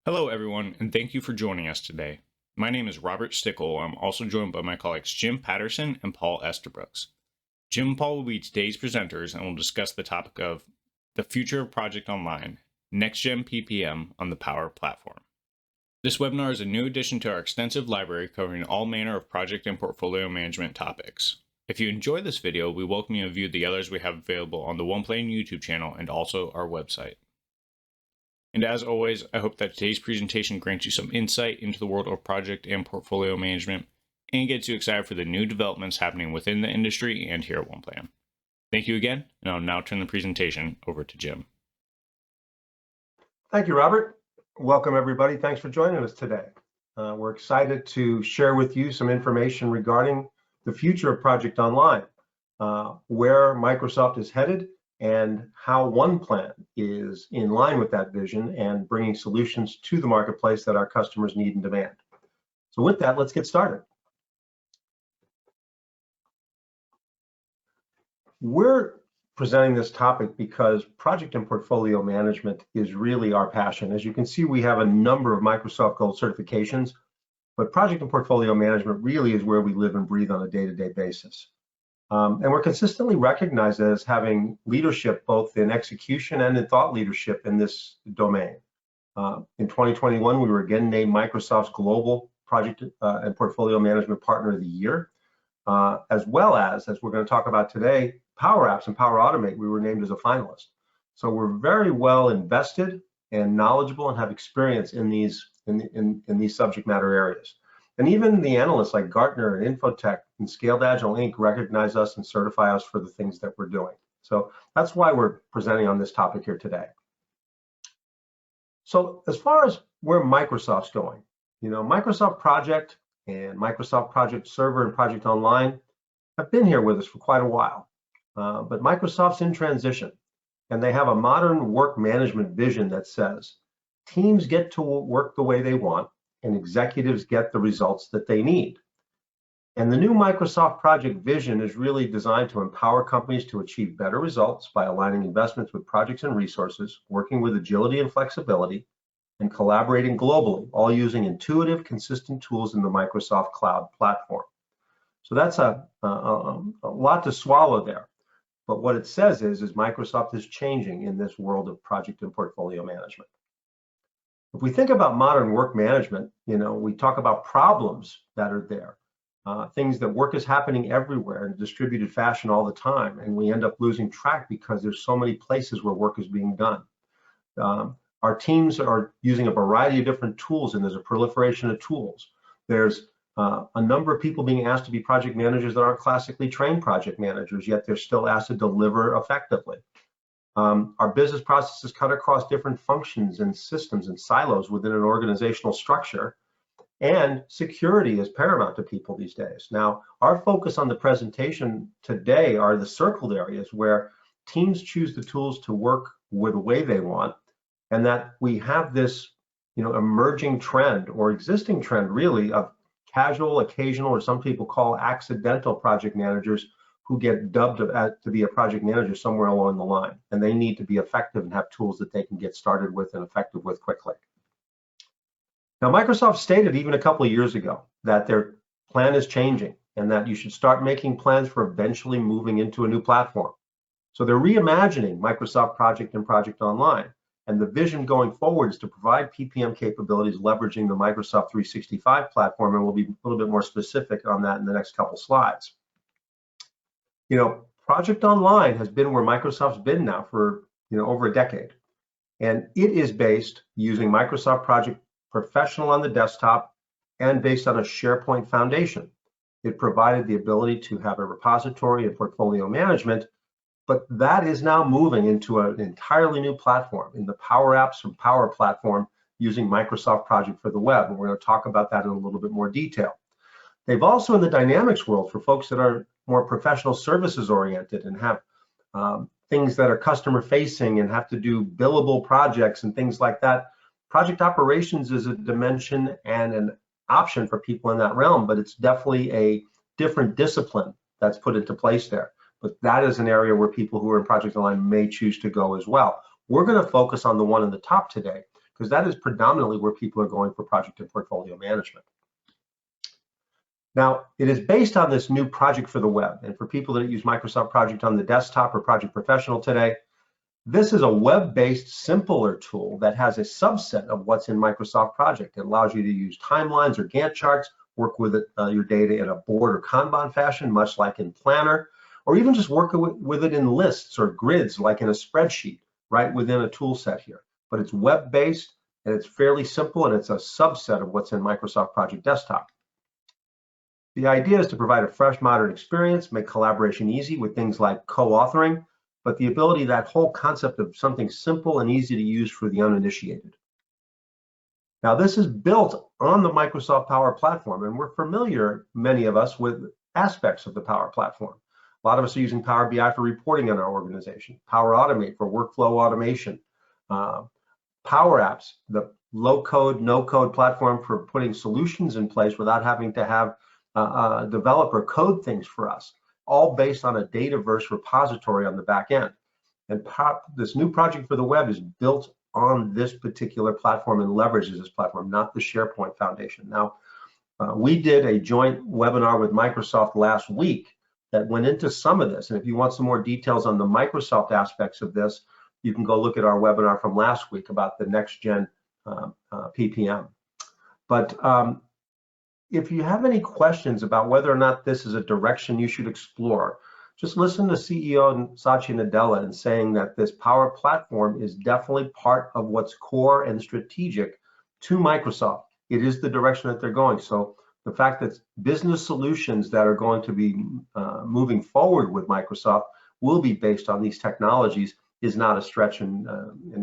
Hello, everyone, and thank you for joining us today. My name is Robert Stickle. I'm also joined by my colleagues Jim Patterson and Paul Estabrooks. Jim and Paul will be today's presenters and will discuss the topic of the future of Project Online, NextGen PPM on the Power Platform. This webinar is a new addition to our extensive library covering all manner of project and portfolio management topics. If you enjoy this video, we welcome you to view the others we have available on the OnePlan YouTube channel and also our website. And as always, I hope that today's presentation grants you some insight into the world of project and portfolio management and gets you excited for the new developments happening within the industry and here at OnePlan. Thank you again, and I'll now turn the presentation over to Jim. Thank you, Robert. Welcome, everybody. Thanks for joining us today. We're excited to share with you some information regarding the future of Project Online, where Microsoft is headed, and how OnePlan is in line with that vision and bringing solutions to the marketplace that our customers need and demand. So with that, let's get started. We're presenting this topic because project and portfolio management is really our passion. As you can see, we have a number of Microsoft Gold certifications, but project and portfolio management really is where we live and breathe on a day-to-day basis. And we're consistently recognized as having leadership both in execution and in thought leadership in this domain. In 2021, we were again named Microsoft's Global Project and Portfolio Management Partner of the Year, as well as we're going to talk about today, Power Apps and Power Automate, we were named as a finalist. So we're very well invested and knowledgeable and have experience in these subject matter areas. And even the analysts like Gartner and Infotech and Scaled Agile Inc. recognize us and certify us for the things that we're doing. So that's why we're presenting on this topic here today. So as far as where Microsoft's going, Microsoft Project and Microsoft Project Server and Project Online have been here with us for quite a while. But Microsoft's in transition, and they have a modern work management vision that says teams get to work the way they want, and executives get the results that they need. And the new Microsoft Project vision is really designed to empower companies to achieve better results by aligning investments with projects and resources, working with agility and flexibility, and collaborating globally, all using intuitive, consistent tools in the Microsoft Cloud platform. So that's a lot to swallow there. But what it says is Microsoft is changing in this world of project and portfolio management. If we think about modern work management, we talk about problems that are there, things that work is happening everywhere in a distributed fashion all the time, and we end up losing track because there's so many places where work is being done. Our teams are using a variety of different tools, and there's a proliferation of tools. There's a number of people being asked to be project managers that aren't classically trained project managers, yet they're still asked to deliver effectively. Our business processes cut across different functions and systems and silos within an organizational structure, and security is paramount to people these days. Now, our focus on the presentation today are the circled areas where teams choose the tools to work with the way they want, and that we have this emerging trend or existing trend really of casual, occasional, or some people call accidental project managers who get dubbed to be a project manager somewhere along the line, and they need to be effective and have tools that they can get started with and effective with quickly. Now, Microsoft stated even a couple of years ago that their plan is changing and that you should start making plans for eventually moving into a new platform. So they're reimagining Microsoft Project and Project Online, and the vision going forward is to provide PPM capabilities leveraging the Microsoft 365 platform, and we'll be a little bit more specific on that in the next couple slides. Project Online has been where Microsoft's been now for over a decade, and it is based using Microsoft Project Professional on the desktop and based on a SharePoint foundation. It provided the ability to have a repository and portfolio management, but that is now moving into an entirely new platform in the Power Apps and Power platform using Microsoft Project for the web, and we're going to talk about that in a little bit more detail. They've also, in the Dynamics world, for folks that are more professional services oriented and have things that are customer facing and have to do billable projects and things like that, project operations is a dimension and an option for people in that realm, but it's definitely a different discipline that's put into place there. But that is an area where people who are in Project Online may choose to go as well. We're going to focus on the one in the top today because that is predominantly where people are going for project and portfolio management. Now, it is based on this new project for the web. And for people that use Microsoft Project on the desktop or Project Professional today, this is a web-based, simpler tool that has a subset of what's in Microsoft Project. It allows you to use timelines or Gantt charts, work with your data in a board or Kanban fashion, much like in Planner, or even just work with it in lists or grids, like in a spreadsheet, right within a tool set here. But it's web-based, and it's fairly simple, and it's a subset of what's in Microsoft Project Desktop. The idea is to provide a fresh, modern experience, make collaboration easy with things like co-authoring, but the ability, that whole concept of something simple and easy to use for the uninitiated. Now, this is built on the Microsoft Power Platform, and we're familiar, many of us, with aspects of the Power Platform. A lot of us are using Power BI for reporting in our organization, Power Automate for workflow automation, Power Apps, the low-code, no-code platform for putting solutions in place without having to have a developer code things for us, all based on a Dataverse repository on the back end. And this new project for the web is built on this particular platform and leverages this platform, not the SharePoint Foundation. Now, we did a joint webinar with Microsoft last week that went into some of this. And if you want some more details on the Microsoft aspects of this, you can go look at our webinar from last week about the NextGen PPM. But if you have any questions about whether or not this is a direction you should explore, just listen to CEO Satya Nadella in saying that this Power Platform is definitely part of what's core and strategic to Microsoft. It is the direction that they're going. So the fact that business solutions that are going to be moving forward with Microsoft will be based on these technologies is not a stretch in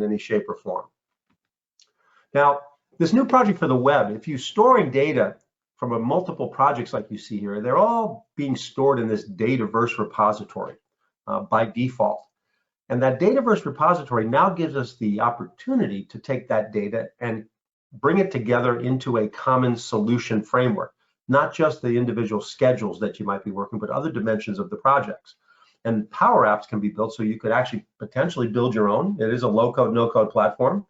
any shape or form. Now, this new project for the web, if you're storing data from multiple projects like you see here, they're all being stored in this Dataverse repository by default. And that Dataverse repository now gives us the opportunity to take that data and bring it together into a common solution framework, not just the individual schedules that you might be working, but other dimensions of the projects. And Power Apps can be built so you could actually potentially build your own. It is a low-code, no-code platform,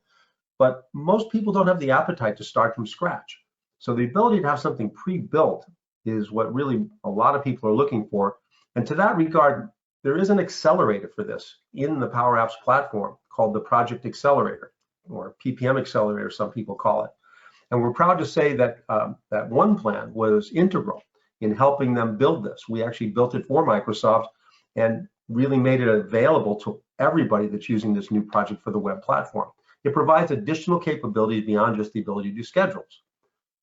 but most people don't have the appetite to start from scratch. So the ability to have something pre-built is what really a lot of people are looking for. And to that regard, there is an accelerator for this in the Power Apps platform called the Project Accelerator, or PPM Accelerator, some people call it. And we're proud to say that that OnePlan was integral in helping them build this. We actually built it for Microsoft and really made it available to everybody that's using this new project for the web platform. It provides additional capabilities beyond just the ability to do schedules.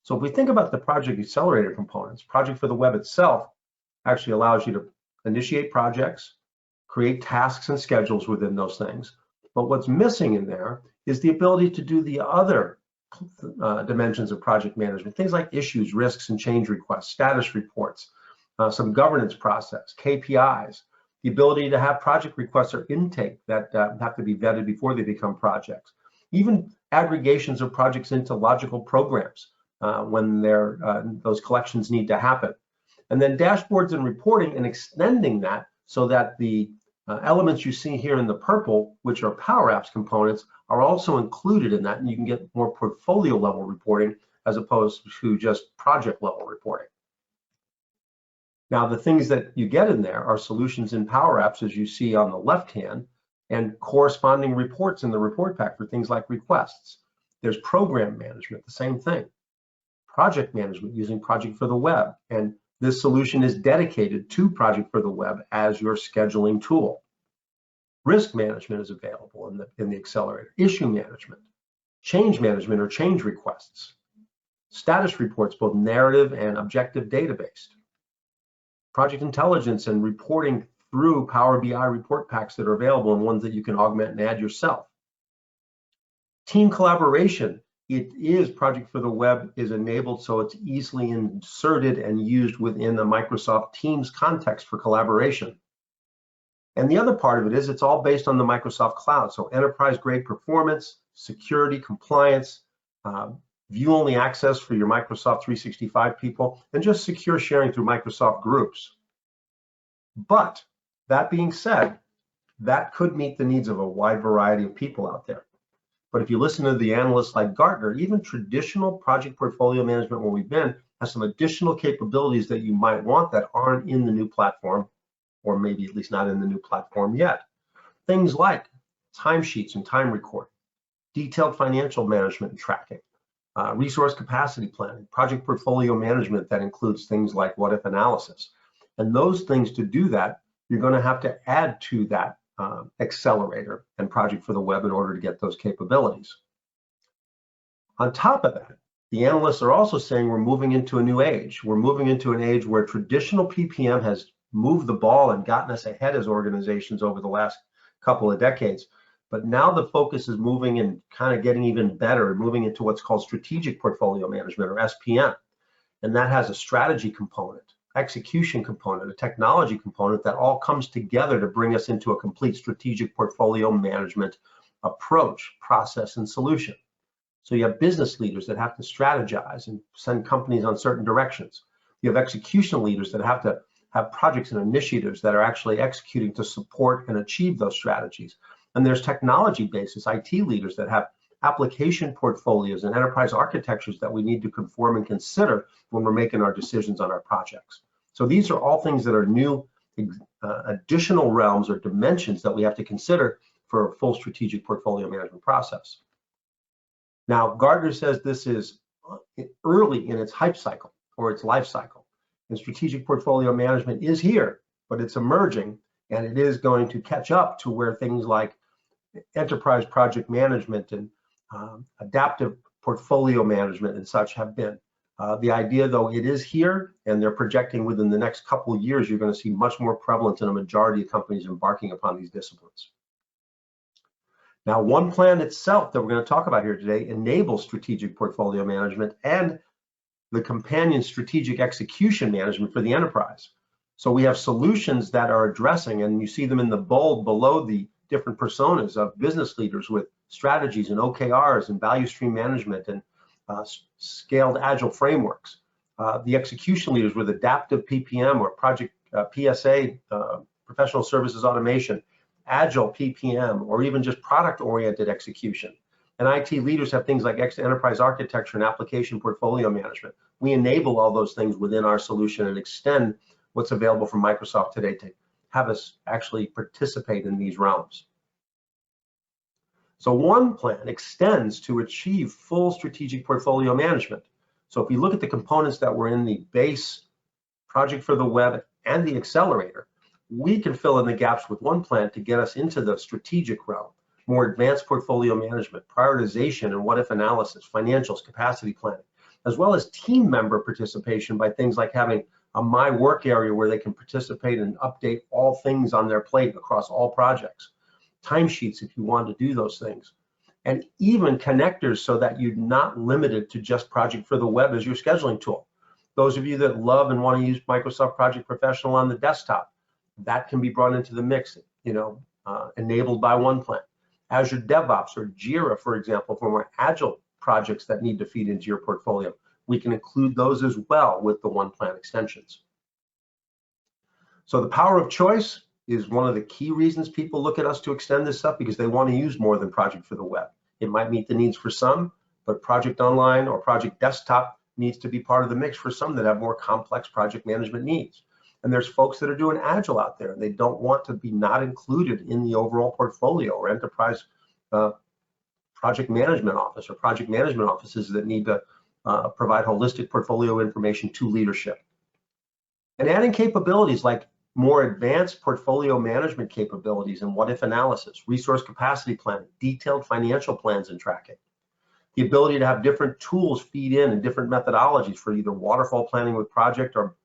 So if we think about the Project Accelerator components, Project for the Web itself actually allows you to initiate projects, create tasks and schedules within those things. But what's missing in there is the ability to do the other dimensions of project management, things like issues, risks, and change requests, status reports, some governance process, KPIs, the ability to have project requests or intake that have to be vetted before they become projects, even aggregations of projects into logical programs when those collections need to happen. And then dashboards and reporting and extending that so that the elements you see here in the purple, which are Power Apps components, are also included in that, and you can get more portfolio level reporting as opposed to just project level reporting. Now, the things that you get in there are solutions in Power Apps, as you see on the left hand, and corresponding reports in the report pack for things like requests. There's program management, the same thing. Project management using Project for the Web, and this solution is dedicated to Project for the Web as your scheduling tool. Risk management is available in the Accelerator. Issue management, change management or change requests, status reports, both narrative and objective data-based, project intelligence and reporting through Power BI report packs that are available and ones that you can augment and add yourself. Team collaboration. It is Project for the Web is enabled so it's easily inserted and used within the Microsoft Teams context for collaboration. And the other part of it is it's all based on the Microsoft Cloud. So enterprise-grade performance, security, compliance, view-only access for your Microsoft 365 people, and just secure sharing through Microsoft groups. But that being said, that could meet the needs of a wide variety of people out there. But if you listen to the analysts like Gartner, even traditional project portfolio management where we've been has some additional capabilities that you might want that aren't in the new platform, or maybe at least not in the new platform yet. Things like timesheets and time recording, detailed financial management and tracking, resource capacity planning, project portfolio management that includes things like what-if analysis. And those things, to do that, you're going to have to add to that Accelerator and Project for the Web in order to get those capabilities. On top of that, the analysts are also saying we're moving into a new age. We're moving into an age where traditional PPM has moved the ball and gotten us ahead as organizations over the last couple of decades. But now the focus is moving and kind of getting even better, moving into what's called strategic portfolio management, or SPM. And that has a strategy component, execution component, a technology component that all comes together to bring us into a complete strategic portfolio management approach, process, and solution. So you have business leaders that have to strategize and send companies on certain directions. You have execution leaders that have to have projects and initiatives that are actually executing to support and achieve those strategies. And there's technology basis, IT leaders that have application portfolios and enterprise architectures that we need to conform and consider when we're making our decisions on our projects. So these are all things that are new, additional realms or dimensions that we have to consider for a full strategic portfolio management process. Now, Gartner says this is early in its hype cycle or its life cycle. And strategic portfolio management is here, but it's emerging, and it is going to catch up to where things like enterprise project management and adaptive portfolio management and such have been. The idea, though, it is here, and they're projecting within the next couple of years, you're going to see much more prevalence in a majority of companies embarking upon these disciplines. Now, OnePlan itself that we're going to talk about here today enables strategic portfolio management and the companion strategic execution management for the enterprise. So we have solutions that are addressing, and you see them in the bold below the different personas of business leaders with strategies and OKRs and value stream management and scaled agile frameworks. The execution leaders with adaptive PPM or project PSA, professional services automation, agile PPM, or even just product-oriented execution. And IT leaders have things like enterprise architecture and application portfolio management. We enable all those things within our solution and extend what's available from Microsoft today to have us actually participate in these realms. So OnePlan extends to achieve full strategic portfolio management. So if you look at the components that were in the base Project for the Web and the Accelerator, we can fill in the gaps with OnePlan to get us into the strategic realm, more advanced portfolio management, prioritization and what-if analysis, financials, capacity planning, as well as team member participation by things like having a My Work area where they can participate and update all things on their plate across all projects. Timesheets if you want to do those things. And even connectors so that you're not limited to just Project for the Web as your scheduling tool. Those of you that love and want to use Microsoft Project Professional on the desktop, that can be brought into the mix, enabled by OnePlan. Azure DevOps or Jira, for example, for more agile projects that need to feed into your portfolio. We can include those as well with the OnePlan extensions. So the power of choice is one of the key reasons people look at us to extend this up, because they want to use more than Project for the Web. It might meet the needs for some, but Project Online or Project Desktop needs to be part of the mix for some that have more complex project management needs. And there's folks that are doing Agile out there, and they don't want to be not included in the overall portfolio or enterprise project management office or project management offices that need to provide holistic portfolio information to leadership. And adding capabilities like more advanced portfolio management capabilities and what-if analysis, resource capacity planning, detailed financial plans and tracking. The ability to have different tools feed in and different methodologies for either waterfall planning with project or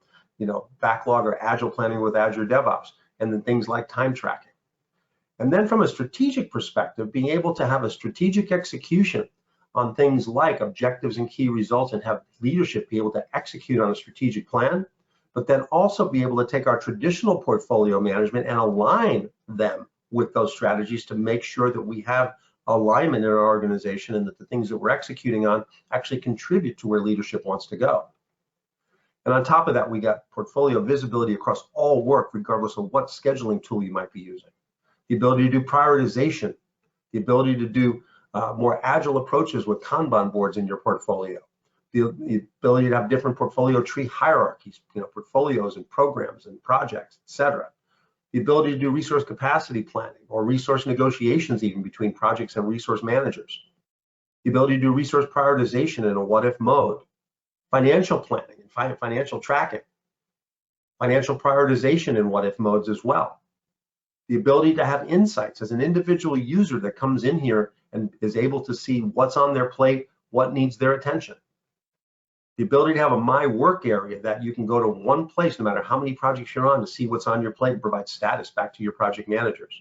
backlog or agile planning with Azure DevOps, and then things like time tracking. And then from a strategic perspective, being able to have a strategic execution on things like objectives and key results and have leadership be able to execute on a strategic plan, but then also be able to take our traditional portfolio management and align them with those strategies to make sure that we have alignment in our organization and that the things that we're executing on actually contribute to where leadership wants to go. And on top of that, we got portfolio visibility across all work, regardless of what scheduling tool you might be using. The ability to do prioritization, the ability to do more agile approaches with Kanban boards in your portfolio, the ability to have different portfolio tree hierarchies, portfolios and programs and projects, etc. The ability to do resource capacity planning or resource negotiations even between projects and resource managers. The ability to do resource prioritization in a what-if mode. Financial planning and financial tracking. Financial prioritization in what-if modes as well. The ability to have insights as an individual user that comes in here and is able to see what's on their plate, what needs their attention. The ability to have a My Work area that you can go to one place no matter how many projects you're on to see what's on your plate and provide status back to your project managers.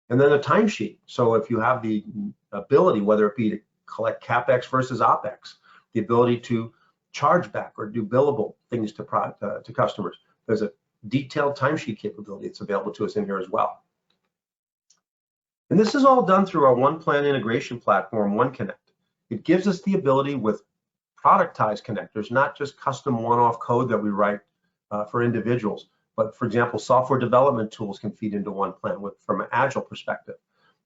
And then a timesheet. So if you have the ability, whether it be to collect CapEx versus OpEx, the ability to charge back or do billable things to customers, there's a detailed timesheet capability that's available to us in here as well. And this is all done through our OnePlan integration platform, OneConnect. It gives us the ability with productized connectors, not just custom one-off code that we write for individuals, but for example, software development tools can feed into OnePlan from an agile perspective.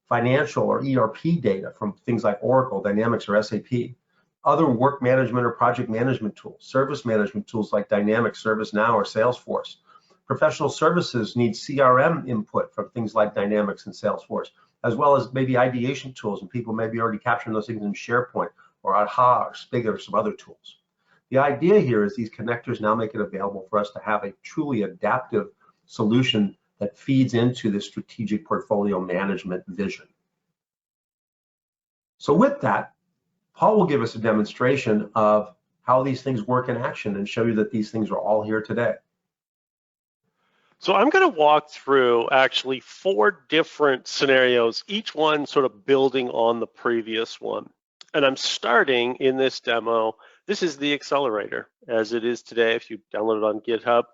Financial or ERP data from things like Oracle, Dynamics, or SAP. Other work management or project management tools, service management tools like Dynamics, ServiceNow, or Salesforce. Professional services need CRM input from things like Dynamics and Salesforce, as well as maybe ideation tools, and people may be already capturing those things in SharePoint or AHA or Spigot or some other tools. The idea here is these connectors now make it available for us to have a truly adaptive solution that feeds into this strategic portfolio management vision. So with that, Paul will give us a demonstration of how these things work in action and show you that these things are all here today. So I'm going to walk through actually 4 different scenarios, each one sort of building on the previous one. And I'm starting in this demo. This is the Accelerator as it is today. If you download it on GitHub,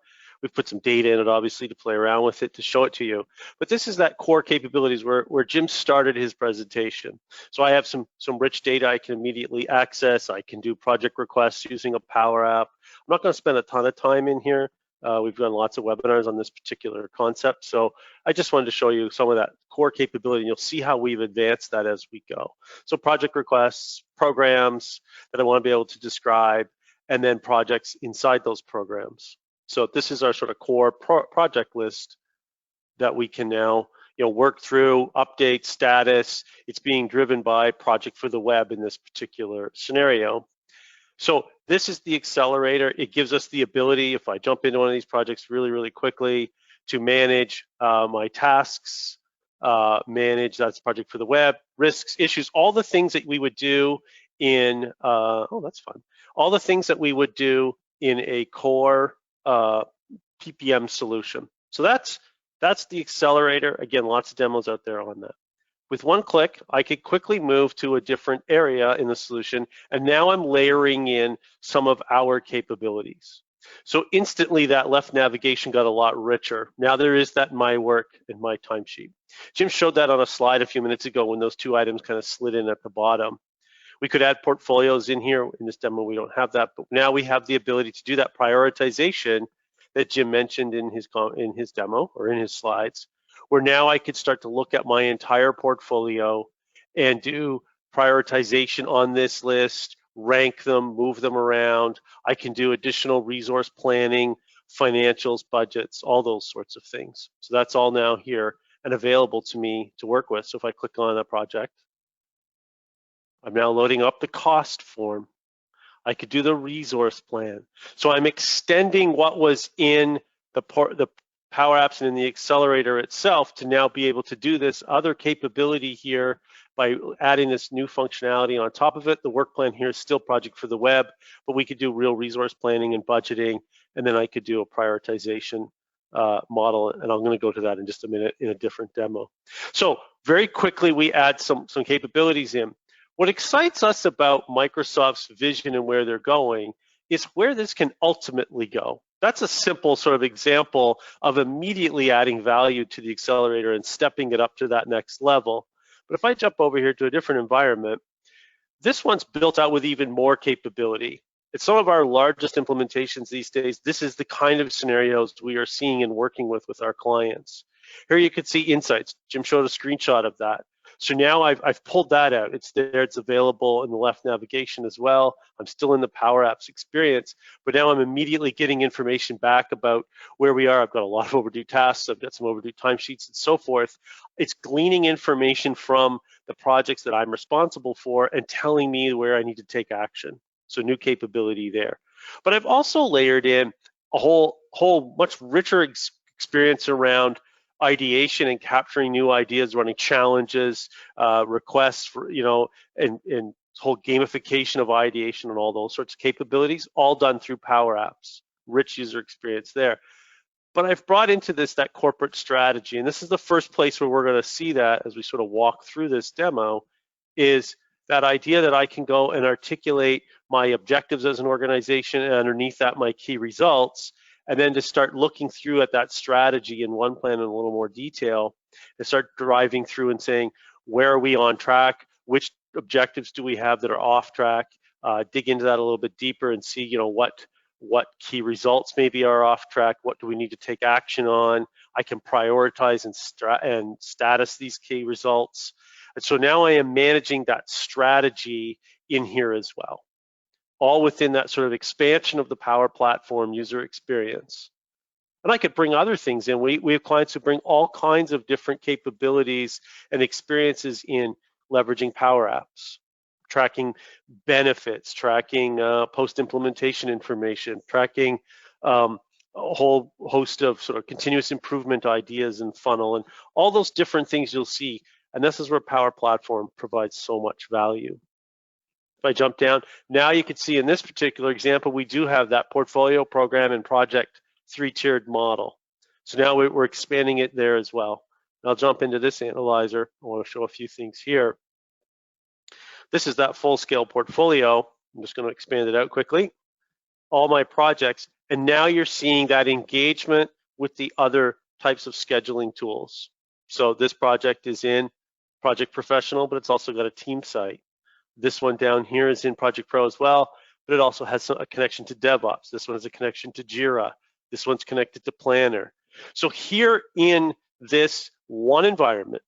we've put some data in it, obviously, to play around with it, to show it to you. But this is that core capabilities where Jim started his presentation. So I have some rich data I can immediately access. I can do project requests using a Power App. I'm not going to spend a ton of time in here. We've done lots of webinars on this particular concept. So I just wanted to show you some of that core capability, and you'll see how we've advanced that as we go. So project requests, programs that I want to be able to describe, and then projects inside those programs. So this is our sort of core project list that we can now work through, update status. It's being driven by Project for the Web in this particular scenario. So this is the Accelerator. It gives us the ability, if I jump into one of these projects really, really quickly, to manage my tasks, that's Project for the Web, risks, issues, all the things that we would do in, oh, that's fun. All the things that we would do in a core PPM solution. So that's the Accelerator. Again, lots of demos out there on that. With one click, I could quickly move to a different area in the solution, and now I'm layering in some of our capabilities. So instantly that left navigation got a lot richer. Now there is that My Work and My Timesheet. Jim showed that on a slide a few minutes ago when those 2 items kind of slid in at the bottom. We could add portfolios in here. In this demo, we don't have that, but now we have the ability to do that prioritization that Jim mentioned in his demo or in his slides, where now I could start to look at my entire portfolio and do prioritization on this list, rank them, move them around. I can do additional resource planning, financials, budgets, all those sorts of things. So that's all now here and available to me to work with. So if I click on a project, I'm now loading up the cost form. I could do the resource plan. So I'm extending what was in the Power Apps and in the Accelerator itself to now be able to do this other capability here by adding this new functionality on top of it. The work plan here is still Project for the Web, but we could do real resource planning and budgeting, and then I could do a prioritization model, and I'm going to go to that in just a minute in a different demo. So very quickly, we add some capabilities in. What excites us about Microsoft's vision and where they're going is where this can ultimately go. That's a simple sort of example of immediately adding value to the Accelerator and stepping it up to that next level. But if I jump over here to a different environment, this one's built out with even more capability. It's some of our largest implementations these days. This is the kind of scenarios we are seeing and working with our clients. Here you can see insights. Jim showed a screenshot of that. So now I've pulled that out. It's there, it's available in the left navigation as well. I'm still in the Power Apps experience, but now I'm immediately getting information back about where we are. I've got a lot of overdue tasks, I've got some overdue timesheets and so forth. It's gleaning information from the projects that I'm responsible for and telling me where I need to take action. So new capability there. But I've also layered in a whole much richer experience around ideation and capturing new ideas, running challenges, requests for, and whole gamification of ideation and all those sorts of capabilities, all done through Power Apps. Rich user experience there. But I've brought into this that corporate strategy, and this is the first place where we're going to see that as we sort of walk through this demo, is that idea that I can go and articulate my objectives as an organization, and underneath that my key results, and then to start looking through at that strategy in OnePlan in a little more detail, and start driving through and saying, where are we on track? Which objectives do we have that are off track? Dig into that a little bit deeper and see, what key results maybe are off track. What do we need to take action on? I can prioritize and status these key results. And so now I am managing that strategy in here as well, all within that sort of expansion of the Power Platform user experience. And I could bring other things in. We have clients who bring all kinds of different capabilities and experiences in leveraging Power Apps, tracking benefits, tracking post-implementation information, tracking a whole host of sort of continuous improvement ideas and funnel, and all those different things you'll see. And this is where Power Platform provides so much value. If I jump down, now you can see in this particular example, we do have that portfolio, program, and project three-tiered model. So now we're expanding it there as well. And I'll jump into this analyzer. I want to show a few things here. This is that full-scale portfolio. I'm just going to expand it out quickly. All my projects, and now you're seeing that engagement with the other types of scheduling tools. So this project is in Project Professional, but it's also got a team site. This one down here is in Project Pro as well, but it also has a connection to DevOps. This one has a connection to Jira. This one's connected to Planner. So here in this one environment,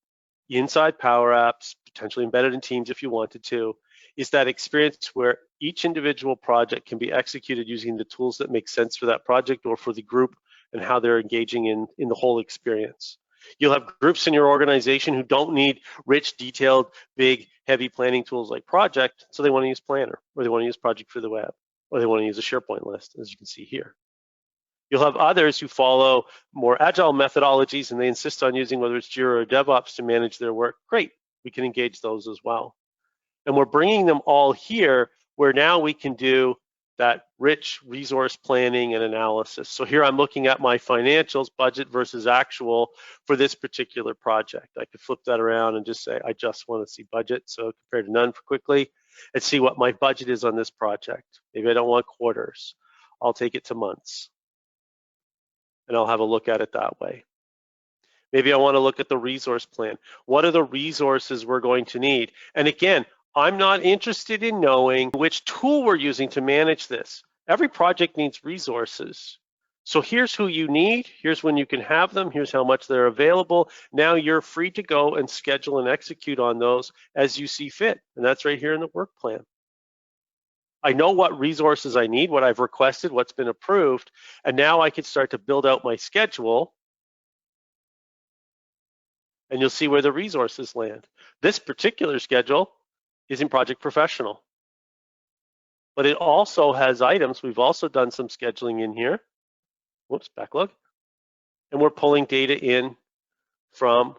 inside Power Apps, potentially embedded in Teams if you wanted to, is that experience where each individual project can be executed using the tools that make sense for that project or for the group and how they're engaging in the whole experience. You'll have groups in your organization who don't need rich, detailed, big, heavy planning tools like Project, so they want to use Planner, or they want to use Project for the Web, or they want to use a SharePoint list, as you can see here. You'll have others who follow more agile methodologies and they insist on using whether it's Jira or DevOps to manage their work. Great, we can engage those as well. And we're bringing them all here where now we can do that rich resource planning and analysis. So here I'm looking at my financials, budget versus actual for this particular project. I could flip that around and just say, I just want to see budget. So compare to none for quickly and see what my budget is on this project. Maybe I don't want quarters. I'll take it to months. And I'll have a look at it that way. Maybe I want to look at the resource plan. What are the resources we're going to need? And again, I'm not interested in knowing which tool we're using to manage this. Every project needs resources. So here's who you need, here's when you can have them, here's how much they're available. Now you're free to go and schedule and execute on those as you see fit. And that's right here in the work plan. I know what resources I need, what I've requested, what's been approved, and now I can start to build out my schedule. And you'll see where the resources land. This particular schedule is in Project Professional. But it also has items. We've also done some scheduling in here. Whoops, backlog. And we're pulling data in from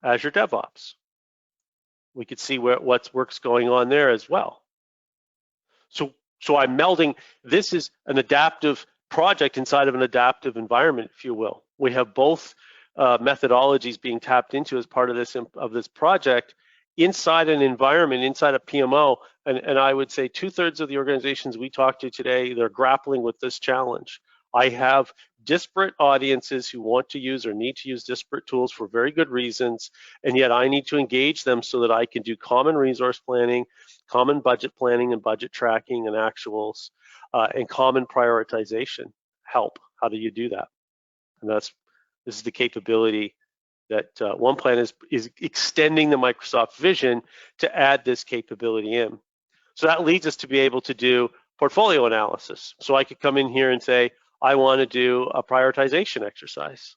Azure DevOps. We could see what's work's going on there as well. So I'm melding, this is an adaptive project inside of an adaptive environment, if you will. We have both methodologies being tapped into as part of this project inside an environment, inside a PMO, and I would say 2/3 of the organizations we talk to today, they're grappling with this challenge. I have disparate audiences who want to use or need to use disparate tools for very good reasons, and yet I need to engage them so that I can do common resource planning, common budget planning and budget tracking and actuals, and common prioritization. Help, how do you do that? And this is the capability OnePlan is extending the Microsoft vision to add this capability in. So that leads us to be able to do portfolio analysis. So I could come in here and say, I want to do a prioritization exercise.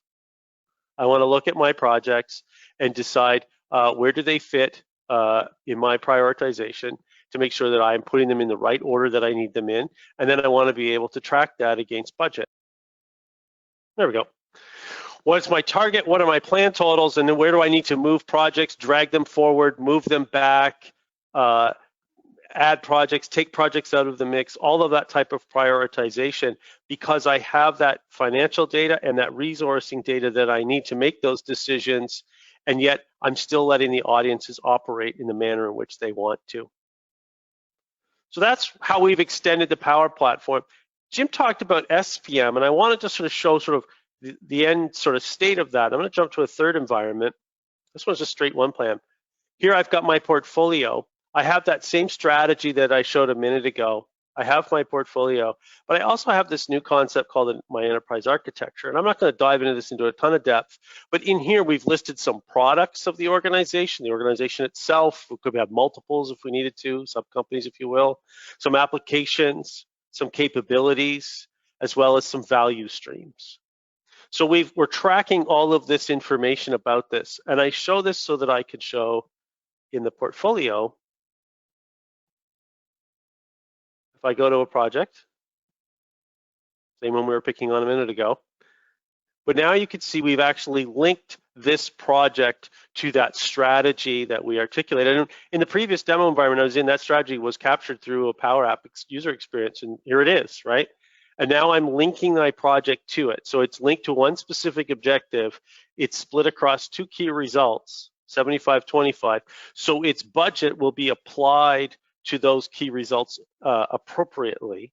I want to look at my projects and decide where do they fit in my prioritization to make sure that I'm putting them in the right order that I need them in. And then I want to be able to track that against budget. There we go. What's my target? What are my plan totals? And then where do I need to move projects, drag them forward, move them back, add projects, take projects out of the mix, all of that type of prioritization, because I have that financial data and that resourcing data that I need to make those decisions, and yet I'm still letting the audiences operate in the manner in which they want to. So that's how we've extended the Power Platform. Jim talked about SPM, and I wanted to sort of show sort of the end sort of state of that. I'm going to jump to a third environment. This one's just straight OnePlan. Here I've got my portfolio. I have that same strategy that I showed a minute ago. I have my portfolio, but I also have this new concept called my enterprise architecture. And I'm not going to dive into this into a ton of depth, but in here we've listed some products of the organization itself. We could have multiples if we needed to, sub-companies if you will, some applications, some capabilities, as well as some value streams. So we're tracking all of this information about this. And I show this so that I could show in the portfolio. If I go to a project, same one we were picking on a minute ago, but now you can see we've actually linked this project to that strategy that we articulated. And in the previous demo environment I was in, that strategy was captured through a Power App user experience, and here it is, right? And now I'm linking my project to it. So it's linked to one specific objective. It's split across two key results, 75-25. So its budget will be applied to those key results appropriately.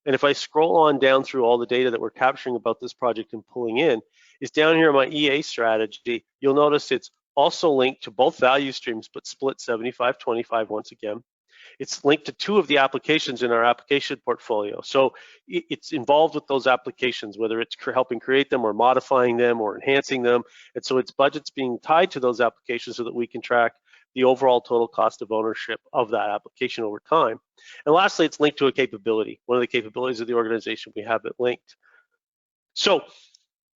And if I scroll on down through all the data that we're capturing about this project and pulling in, is down here in my EA strategy, you'll notice it's also linked to both value streams, but split 75-25 once again. It's linked to two of the applications in our application portfolio. So it's involved with those applications, whether it's helping create them or modifying them or enhancing them. And so its budget's being tied to those applications so that we can track the overall total cost of ownership of that application over time. And lastly, it's linked to a capability. One of the capabilities of the organization, we have it linked. So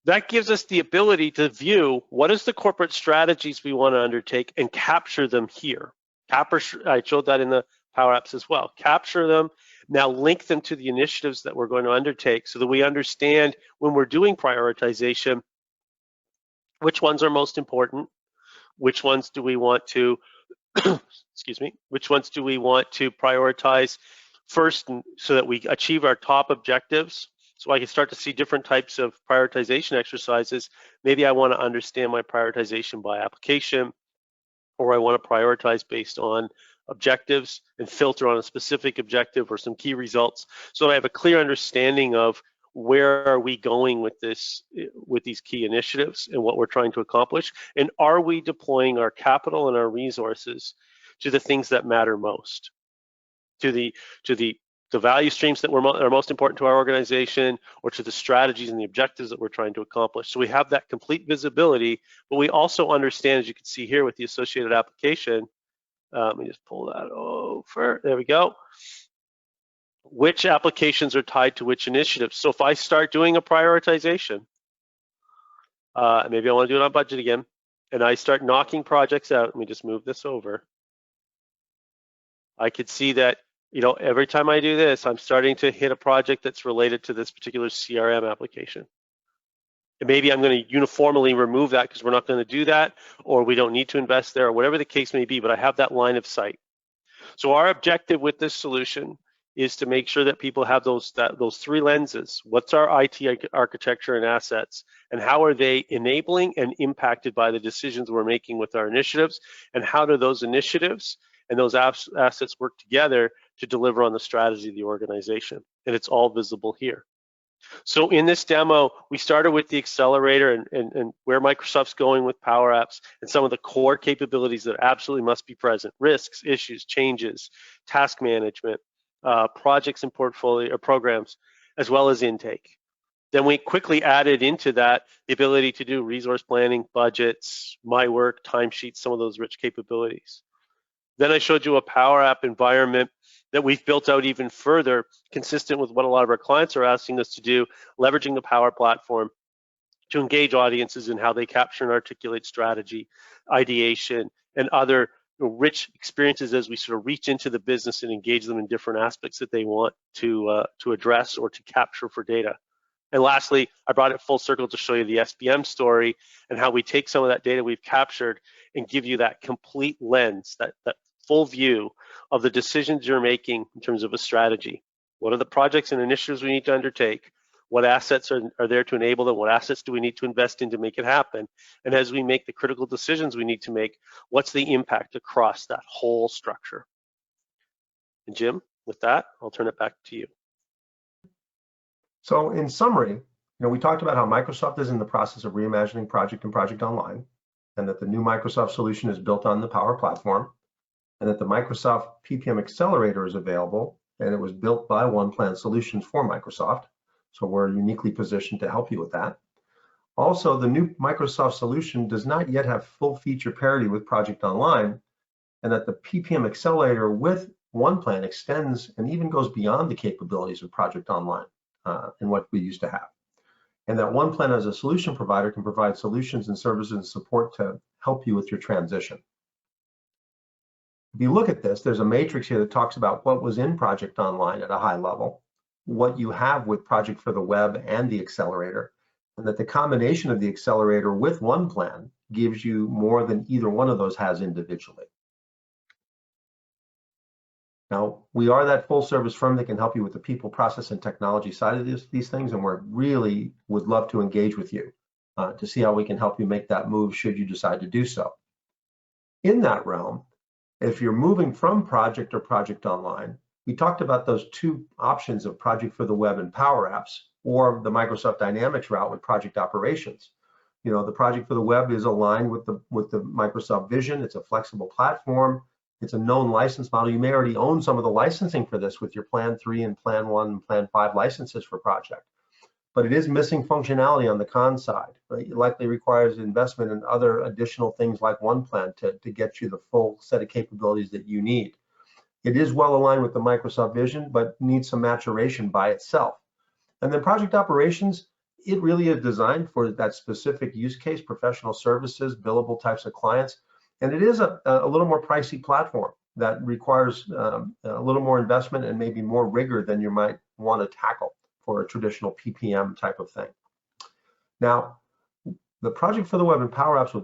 that gives us the ability to view what is the corporate strategies we want to undertake and capture them here. I showed that in the Power Apps as well. Capture them, now link them to the initiatives that we're going to undertake so that we understand when we're doing prioritization, which ones are most important, which ones do we want to, excuse me, which ones do we want to prioritize first so that we achieve our top objectives. So I can start to see different types of prioritization exercises. Maybe I want to understand my prioritization by application, or I want to prioritize based on objectives and filter on a specific objective or some key results, so that I have a clear understanding of where are we going with this, with these key initiatives and what we're trying to accomplish, and are we deploying our capital and our resources to the things that matter most, to the value streams that are most important to our organization, or to the strategies and the objectives that we're trying to accomplish. So we have that complete visibility, but we also understand, as you can see here with the associated application, let me just pull that over, there we go, which applications are tied to which initiatives. So if I start doing a prioritization, maybe I want to do it on budget again, and I start knocking projects out, let me just move this over, I could see that, you know, every time I do this, I'm starting to hit a project that's related to this particular CRM application. And maybe I'm going to uniformly remove that because we're not going to do that, or we don't need to invest there, or whatever the case may be, but I have that line of sight. So our objective with this solution is to make sure that people have those three lenses. What's our IT architecture and assets, and how are they enabling and impacted by the decisions we're making with our initiatives, and how do those initiatives and those assets work together to deliver on the strategy of the organization? And it's all visible here. So in this demo, we started with the Accelerator and where Microsoft's going with Power Apps and some of the core capabilities that absolutely must be present: risks, issues, changes, task management, projects and portfolio or programs, as well as intake. Then we quickly added into that the ability to do resource planning, budgets, my work, timesheets, some of those rich capabilities. Then I showed you a Power App environment that we've built out even further, consistent with what a lot of our clients are asking us to do, leveraging the Power Platform to engage audiences in how they capture and articulate strategy, ideation, and other rich experiences as we sort of reach into the business and engage them in different aspects that they want to address or to capture for data. And lastly, I brought it full circle to show you the SPM story and how we take some of that data we've captured and give you that complete lens, that full view of the decisions you're making in terms of a strategy. What are the projects and initiatives we need to undertake? What assets are there to enable them? What assets do we need to invest in to make it happen? And as we make the critical decisions we need to make, what's the impact across that whole structure? And Jim, with that, I'll turn it back to you. So in summary, we talked about how Microsoft is in the process of reimagining Project and Project Online, and that the new Microsoft solution is built on the Power Platform, and that the Microsoft PPM Accelerator is available, and it was built by OnePlan Solutions for Microsoft. So we're uniquely positioned to help you with that. Also, the new Microsoft solution does not yet have full feature parity with Project Online, and that the PPM Accelerator with OnePlan extends and even goes beyond the capabilities of Project Online and what we used to have. And that OnePlan as a solution provider can provide solutions and services and support to help you with your transition. If you look at this, there's a matrix here that talks about what was in Project Online at a high level, what you have with Project for the Web and the Accelerator, and that the combination of the Accelerator with OnePlan gives you more than either one of those has individually. Now, we are that full service firm that can help you with the people, process, and technology side of these things, and we really would love to engage with you to see how we can help you make that move should you decide to do so. In that realm, if you're moving from Project or Project Online, we talked about those two options of Project for the Web and Power Apps, or the Microsoft Dynamics route with Project Operations. The Project for the Web is aligned with the Microsoft vision. It's a flexible platform. It's a known license model. You may already own some of the licensing for this with your Plan 3 and Plan 1 and Plan 5 licenses for Project. But it is missing functionality on the con side. It likely requires investment in other additional things like OnePlan to get you the full set of capabilities that you need. It is well aligned with the Microsoft vision, but needs some maturation by itself. And then Project Operations, it really is designed for that specific use case, professional services, billable types of clients. And it is a little more pricey platform that requires a little more investment and maybe more rigor than you might want to tackle for a traditional PPM type of thing. Now, the Project for the Web and Power Apps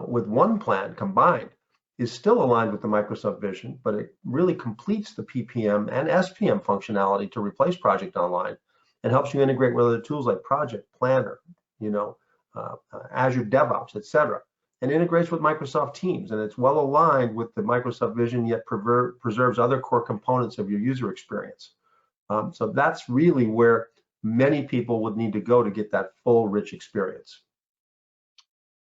with OnePlan combined is still aligned with the Microsoft vision, but it really completes the PPM and SPM functionality to replace Project Online and helps you integrate with other tools like Project Planner, Azure DevOps, etc., and integrates with Microsoft Teams. And it's well aligned with the Microsoft vision, yet preserves other core components of your user experience. So that's really where many people would need to go to get that full, rich experience.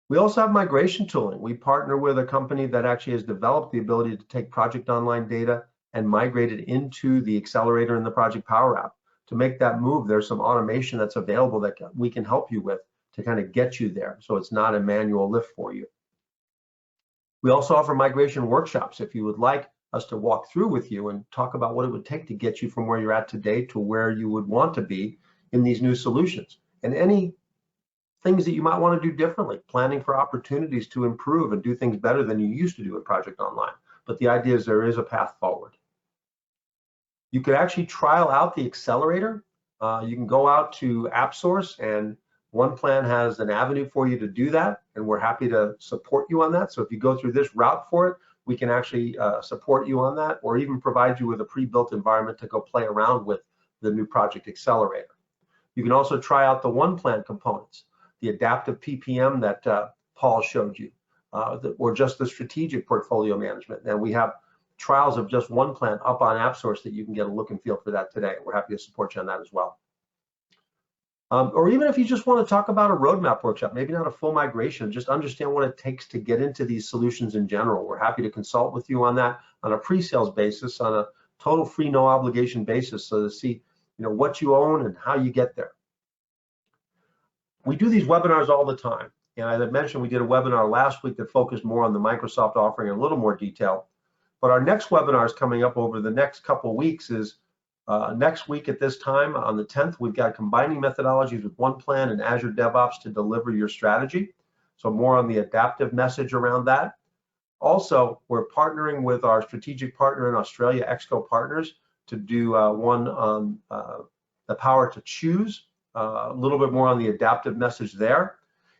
We also have migration tooling. We partner with a company that actually has developed the ability to take Project Online data and migrate it into the Accelerator and the Project Power App. To make that move, there's some automation that's available that we can help you with to kind of get you there, so it's not a manual lift for you. We also offer migration workshops if you would like us to walk through with you and talk about what it would take to get you from where you're at today to where you would want to be in these new solutions, and any things that you might want to do differently, planning for opportunities to improve and do things better than you used to do in Project Online. But the idea is there is a path forward. You could actually trial out the Accelerator. You can go out to AppSource, and OnePlan has an avenue for you to do that, and we're happy to support you on that. So if you go through this route for it, we can actually support you on that, or even provide you with a pre-built environment to go play around with the new Project Accelerator. You can also try out the OnePlan components, the adaptive PPM that Paul showed you, or just the strategic portfolio management. And we have trials of just OnePlan up on AppSource that you can get a look and feel for that today. We're happy to support you on that as well. Or even if you just want to talk about a roadmap workshop, maybe not a full migration, just understand what it takes to get into these solutions in general. We're happy to consult with you on that on a pre-sales basis, on a total free, no obligation basis, so to see what you own and how you get there. We do these webinars all the time. And as I mentioned, we did a webinar last week that focused more on the Microsoft offering in a little more detail. But our next webinar is coming up over the next couple of weeks is next week at this time on the 10th, we've got combining methodologies with OnePlan and Azure DevOps to deliver your strategy. So more on the adaptive message around that. Also, we're partnering with our strategic partner in Australia, Exco Partners, to do one on the power to choose, a little bit more on the adaptive message there.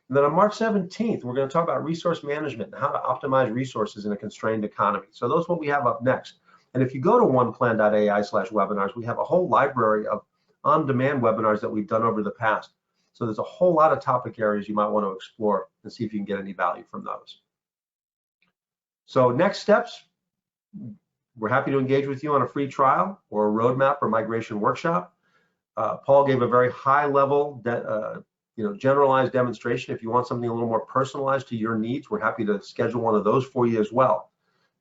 And then on March 17th, we're going to talk about resource management and how to optimize resources in a constrained economy. So those are what we have up next. And if you go to oneplan.ai/webinars, we have a whole library of on-demand webinars that we've done over the past. So there's a whole lot of topic areas you might want to explore and see if you can get any value from those. So next steps, we're happy to engage with you on a free trial or a roadmap or migration workshop. Paul gave a very high level, generalized demonstration. If you want something a little more personalized to your needs, we're happy to schedule one of those for you as well.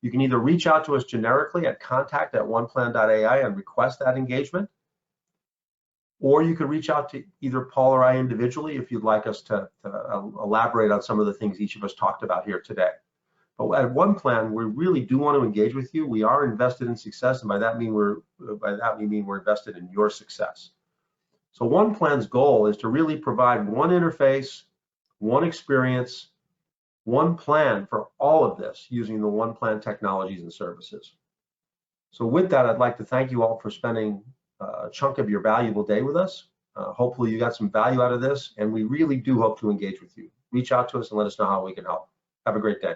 You can either reach out to us generically at contact@oneplan.ai and request that engagement, or you could reach out to either Paul or I individually if you'd like us to elaborate on some of the things each of us talked about here today. But at OnePlan, we really do want to engage with you. We are invested in success, and by that we mean we're invested in your success. So OnePlan's goal is to really provide one interface, one experience, one plan for all of this using the OnePlan technologies and services. So with that, I'd like to thank you all for spending a chunk of your valuable day with us. Hopefully you got some value out of this, and we really do hope to engage with you. Reach out to us and let us know how we can help. Have a great day.